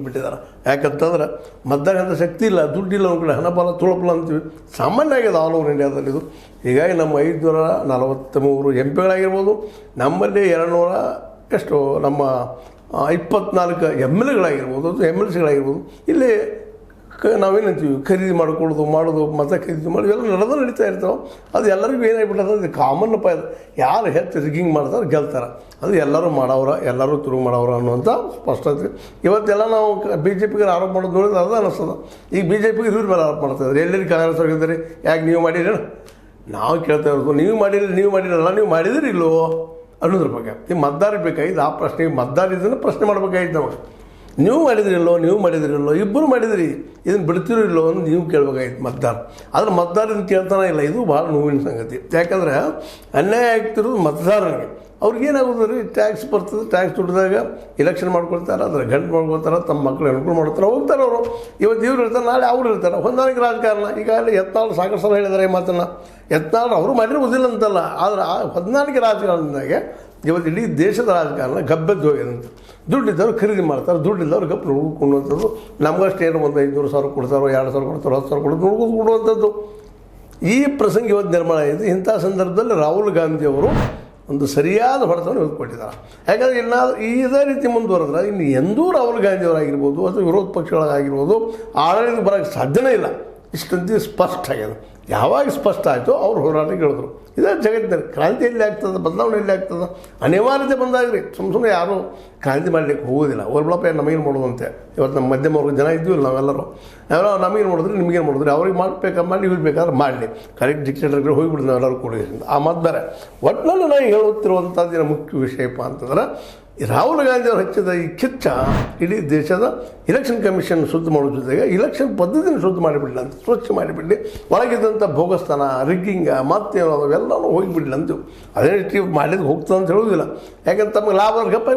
ಹೋಗಿಬಿಟ್ಟಿದ್ದಾರೆ. ಯಾಕಂತಂದ್ರೆ ಮತದಾನದ ಶಕ್ತಿ ಇಲ್ಲ, ದುಡ್ಡಿಲ್ಲ, ಒಂದು ಕಡೆ ಹಣಬಲ ತುಳಪಲ ಅಂತೀವಿ, ಸಾಮಾನ್ಯ ಆಗಿದೆ ಆಲ್ ಓವರ್ ಇಂಡಿಯಾದಲ್ಲಿ ಇದು. ಹೀಗಾಗಿ ನಮ್ಮ 543 MP ನಮ್ಮಲ್ಲಿ 200 ಎಷ್ಟು ನಮ್ಮ 24 MLಗಳಾಗಿರ್ಬೋದು, MLCಗಳಾಗಿರ್ಬೋದು. ಇಲ್ಲಿ ನಾವೇನಂತೀವಿ ಖರೀದಿ ಮಾಡ್ಕೊಳ್ಳೋದು ಮಾಡೋದು, ಮತ ಖರೀದಿ ಮಾಡೋದು ಎಲ್ಲ ನಡೀತಾ ಇರ್ತಾವೆ. ಅದು ಎಲ್ಲರಿಗೂ ಏನಾಗ್ಬಿಟ್ಟದ, ಇದು ಕಾಮನ್ನಪ್ಪ. ಇದು ಯಾರು ಹೆಚ್ಚು ರಿಗ್ಗಿಂಗ್ ಮಾಡ್ತಾರೆ ಗೆಲ್ತಾರೆ. ಅದು ಎಲ್ಲರೂ ಮಾಡವ್ರ, ಎಲ್ಲರೂ ತಿರುಗಿ ಮಾಡವ್ರ ಅನ್ನುವಂಥ ಸ್ಪಷ್ಟತೆ. ಇವತ್ತೆಲ್ಲ ನಾವು BJPಗೆ ಆರೋಪ ಮಾಡೋದು ನೋಡಿದ್ರೆ ಅದು ಅನ್ನಿಸ್ತದೆ. ಈಗ BJPಗೆ ಇವ್ರ ಮೇಲೆ ಆರೋಪ ಮಾಡ್ತಾಯಿದ್ದಾರೆ. ಎಲ್ಲರಿಗೆ ಕಾಂಗ್ರೆಸ್ ಹೋಗಿದ್ದಾರೆ, ಯಾಕೆ ನೀವು ಮಾಡಿರಿ? ನಾವು ಕೇಳ್ತಾ ಇರೋದು ನೀವು ಮಾಡಿರಲ್ಲ, ನೀವು ಮಾಡಿದಿರಿ ಇಲ್ಲೋ ಅನ್ನೋದ್ರ ಬಗ್ಗೆ. ಈ ಮತದಾರ ಬೇಕಾಗಿದ್ದು ಆ ಪ್ರಶ್ನೆ, ಮತದಾರ ಇದನ್ನು ಪ್ರಶ್ನೆ ಮಾಡಬೇಕಾಗಿತ್ತು ನಮಗೆ. ನೀವು ಮಾಡಿದಿರಿಲ್ಲೋ, ಇಬ್ಬರು ಮಾಡಿದಿರಿ, ಇದನ್ನು ಬಿಡ್ತಿರೋ ಇಲ್ಲೋ ಅಂತ ನೀವು ಕೇಳಬೇಕಾಗಿತ್ತು ಮತದಾರ. ಆದರೆ ಮತದಾರ ಇದನ್ನು ಕೇಳ್ತಾನೆ ಇಲ್ಲ. ಇದು ಭಾಳ ನೋವಿನ ಸಂಗತಿ. ಯಾಕಂದ್ರೆ ಅನ್ಯಾಯ ಆಗ್ತಿರೋದು ಮತದಾರನಿಗೆ. ಅವ್ರಿಗೇನಾಗೋದು ರೀ, ಟ್ಯಾಕ್ಸ್ ಬರ್ತದೆ, ಟ್ಯಾಕ್ಸ್ ದುಡ್ಡಿದಾಗ ಎಲೆಕ್ಷನ್ ಮಾಡ್ಕೊಳ್ತಾರೆ, ಅದ್ರ ಗಂಟು ಮಾಡ್ಕೊಳ್ತಾರೆ, ತಮ್ಮ ಮಕ್ಕಳು ಅನುಕೂಲ ಮಾಡ್ತಾರೆ, ಹೋಗ್ತಾರೆ ಅವರು. ಇವತ್ತು ಇವ್ರು ಇರ್ತಾರೆ, ನಾಳೆ ಅವ್ರು ಇರ್ತಾರೆ. ಹೊಂದಾಣಿಕೆ ರಾಜಕಾರಣ. ಈಗಾಗಲೇ ಯತ್ನಾಳ್ ಸಾಕಷ್ಟು ಸಲ ಹೇಳಿದ್ದಾರೆ ಈ ಮಾತನ್ನು. ಯತ್ನಾಳ್ ಅವರು ಮಾಡಿರೋದಿಲ್ಲ ಅಂತಲ್ಲ, ಆದರೆ ಆ ಹೊಂದಾಣಿಕೆ ರಾಜಕಾರಣದಾಗೆ ಇವತ್ತು ಇಡೀ ದೇಶದ ರಾಜಕಾರಣ ಗಬ್ಬೆದ್ದು ಹೋಗ್ಯದಂತ. ದುಡ್ಡಿದ್ದವ್ರು ಖರೀದಿ ಮಾಡ್ತಾರೆ, ದುಡ್ಡಿದ್ದವ್ರು ಗಪ್ ನೋಡ್ಕೊಳ್ಳುವಂಥದ್ದು. ನಮಗಷ್ಟೇ ಏನು ಒಂದು 500,000 ಕೊಡ್ತಾರೋ, 2,000 ಕೊಡ್ತಾರೋ, 10,000 ಕೊಡ್ತಾರೋ ಕೊಡುವಂಥದ್ದು. ಈ ಪ್ರಸಂಗ ಇವತ್ತು ನಿರ್ಮಾಣ ಆಗಿದೆ. ಇಂಥ ಸಂದರ್ಭದಲ್ಲಿ ರಾಹುಲ್ ಗಾಂಧಿಯವರು ಒಂದು ಸರಿಯಾದ ಹೊಡೆತವನ್ನು ಕೊಟ್ಟಿದ್ದಾರೆ. ಯಾಕಂದರೆ ಇದೇ ರೀತಿ ಮುಂದುವರೆದ್ರೆ ಇನ್ನು ಎಂದೂ ರಾಹುಲ್ ಗಾಂಧಿಯವರಾಗಿರ್ಬೋದು ಅಥವಾ ವಿರೋಧ ಪಕ್ಷಗಳಾಗಿರ್ಬೋದು ಆಡಳಿತ ಬರೋಕ್ಕೆ ಸಾಧ್ಯನೇ ಇಲ್ಲ. ಇಷ್ಟಂತೂ ಸ್ಪಷ್ಟ ಆಗಿದೆ. ಯಾವಾಗ ಸ್ಪಷ್ಟ ಆಯಿತು ಅವ್ರು ಹೋರಾಟಕ್ಕೆ ಹೇಳಿದ್ರು. ಇದೇ ಜಗತ್ತಿನಲ್ಲಿ ಕ್ರಾಂತಿ ಎಲ್ಲಿ ಆಗ್ತದೆ, ಬದಲಾವಣೆ ಎಲ್ಲಿ ಆಗ್ತದೆ, ಅನಿವಾರ್ಯತೆ ಬಂದಾಗ್ರಿ. ಸುಮ್ಮನೆ ಯಾರೂ ಕ್ರಾಂತಿ ಮಾಡಲಿಕ್ಕೆ ಹೋಗೋದಿಲ್ಲ. ಒಬ್ಬಳಪ್ಪ ನಮಗೇನು ಮಾಡೋದಂತೆ. ಇವತ್ತು ನಮ್ಮ ಮಧ್ಯಮ ವರ್ಗದ ಜನ ಇದ್ದೀವಿಲ್ಲ ನಾವೆಲ್ಲರೂ. ನಮಗೇನು ಮಾಡಿದ್ರಿ, ನಿಮಗೇನು ಮಾಡಿದ್ರಿ, ಅವ್ರಿಗೆ ಮಾಡಬೇಕಾದ್ರೆ ಮಾಡಿ, ಇವ್ರು ಬೇಕಾದ್ರೆ ಮಾಡಲಿ, ಕರೆಕ್ಟ್ ಡಿಕ್ಟೇಟರ್ಗಳು ಹೋಗಿಬಿಡ್ದು ನಾವೆಲ್ಲರೂ ಕೊಡಿ. ಆ ಮಾತು ಬೇರೆ. ಒಟ್ಟಿನಲ್ಲಿ ನಾನು ಹೇಳುತ್ತಿರುವಂಥದ್ದು ಮುಖ್ಯ ವಿಷಯಪ್ಪ ಅಂತಂದ್ರೆ, ರಾಹುಲ್ ಗಾಂಧಿ ಅವರು ಹಚ್ಚಿದ ಈ ಕಿಚ್ಚ ಇಡೀ ದೇಶದ ಎಲೆಕ್ಷನ್ ಕಮಿಷನ್ ಶುದ್ಧ ಮಾಡೋ ಜೊತೆಗೆ ಎಲೆಕ್ಷನ್ ಪದ್ಧತಿನ ಶುದ್ಧ ಮಾಡಿಬಿಡಲಿ ಅಂತ, ಸ್ವಚ್ಛ ಮಾಡಿಬಿಡಲಿ. ಒಳಗಿದ್ದಂಥ ಭೋಗಸ್ಥಾನ, ರಿಗ್ಗಿಂಗ, ಮತ್ತೇನೋ ಅವೆಲ್ಲವೂ ಹೋಗಿಬಿಡಲಿ ಅಂತು. ಅದೇ ರೀತಿ ಮಾಡಿದ್ದು ಹೋಗ್ತದೆ ಅಂತ ಹೇಳೋದಿಲ್ಲ. ಯಾಕಂದ್ರೆ ತಮಗೆ ಲಾಭ ಗಪ್ಪ